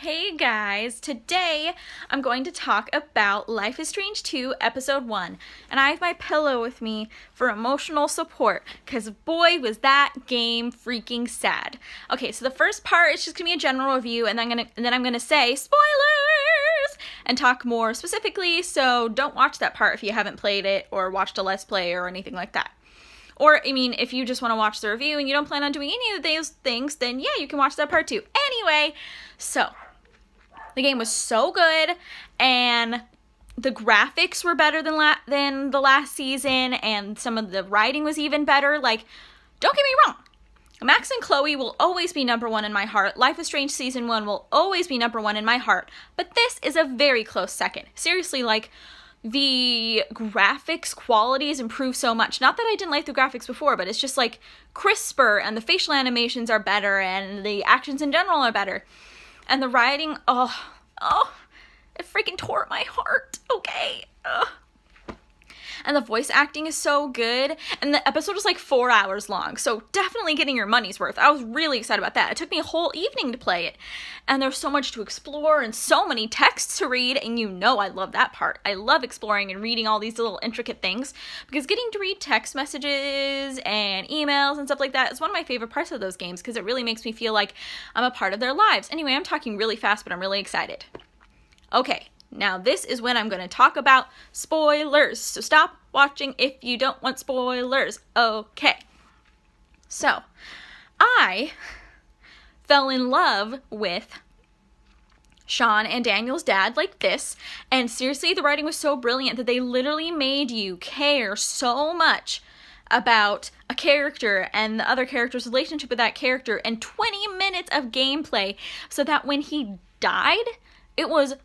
Hey guys, today I'm going to talk about Life is Strange 2 Episode 1, and I have my pillow with me for emotional support, because boy was that game freaking sad. Okay, so the first part is just going to be a general review, and then I'm gonna say spoilers, and talk more specifically, so don't watch that part if you haven't played it, or watched a Let's Play, or anything like that. Or, I mean, if you just want to watch the review and you don't plan on doing any of those things, then yeah, you can watch that part too. Anyway, so the game was so good, and the graphics were better than the last season, and some of the writing was even better. Like, don't get me wrong, Max and Chloe will always be number one in my heart. Life is Strange Season 1 will always be number one in my heart, but this is a very close second. Seriously, like, the graphics quality has improved so much. Not that I didn't like the graphics before, but it's just like crisper, and the facial animations are better, and the actions in general are better. And the writing, it freaking tore my heart, okay? Ugh. And the voice acting is so good, and the episode was like 4 hours long, so definitely getting your money's worth. I was really excited about that. It took me a whole evening to play it, and there's so much to explore and so many texts to read, and you know I love that part. I love exploring and reading all these little intricate things, because getting to read text messages and emails and stuff like that is one of my favorite parts of those games, because it really makes me feel like I'm a part of their lives. Anyway, I'm talking really fast, but I'm really excited. Okay. Now this is when I'm going to talk about spoilers, so stop watching if you don't want spoilers. Okay. So, I fell in love with Sean and Daniel's dad like this, and seriously, the writing was so brilliant that they literally made you care so much about a character and the other character's relationship with that character, and 20 minutes of gameplay, so that when he died, it was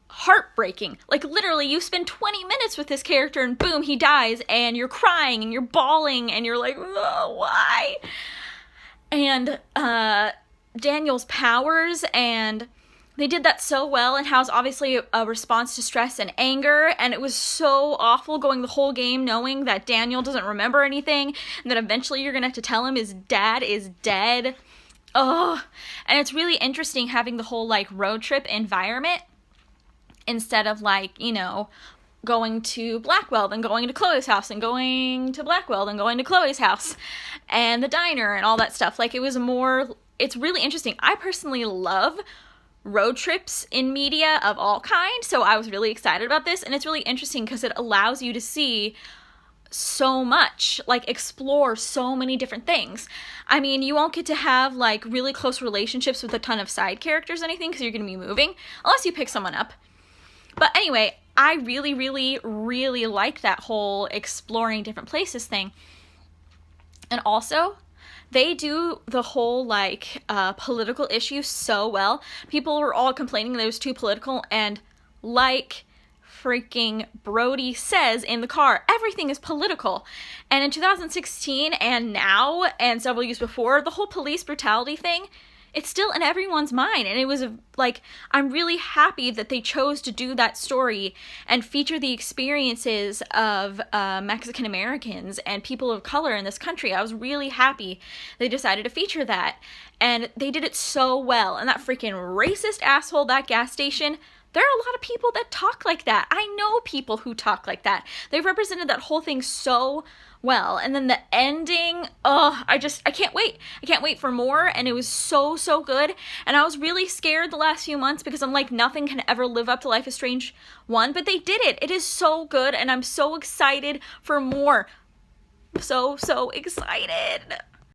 heartbreaking. Like, literally, you spend 20 minutes with this character and boom, he dies, and you're crying and you're bawling and you're like, oh, why? And Daniel's powers, and they did that so well, and how it's obviously a response to stress and anger, and it was so awful going the whole game knowing that Daniel doesn't remember anything, and that eventually you're gonna have to tell him his dad is dead. Ugh. And it's really interesting having the whole, like, road trip environment, instead of, like, you know, going to Blackwell, then going to Chloe's house, and going to Blackwell, then going to Chloe's house, and the diner, and all that stuff. Like, it was more, it's really interesting. I personally love road trips in media of all kinds, so I was really excited about this, and it's really interesting because it allows you to see so much, like, explore so many different things. I mean, you won't get to have, like, really close relationships with a ton of side characters or anything, because you're going to be moving, unless you pick someone up. But anyway, I really, really, really like that whole exploring different places thing. And also, they do the whole, like, political issue so well. People were all complaining that it was too political, and like freaking Brody says in the car, everything is political. And in 2016 and now, and several years before, the whole police brutality thing, it's still in everyone's mind, and it was, like, I'm really happy that they chose to do that story and feature the experiences of Mexican Americans and people of color in this country. I was really happy they decided to feature that, and they did it so well. And that freaking racist asshole at that gas station, there are a lot of people that talk like that. I know people who talk like that. They've represented that whole thing so well. And then the ending, I can't wait. I can't wait for more, and it was so, so good. And I was really scared the last few months, because I'm like, nothing can ever live up to Life is Strange 1, but they did it. It is so good, and I'm so excited for more. So, so excited.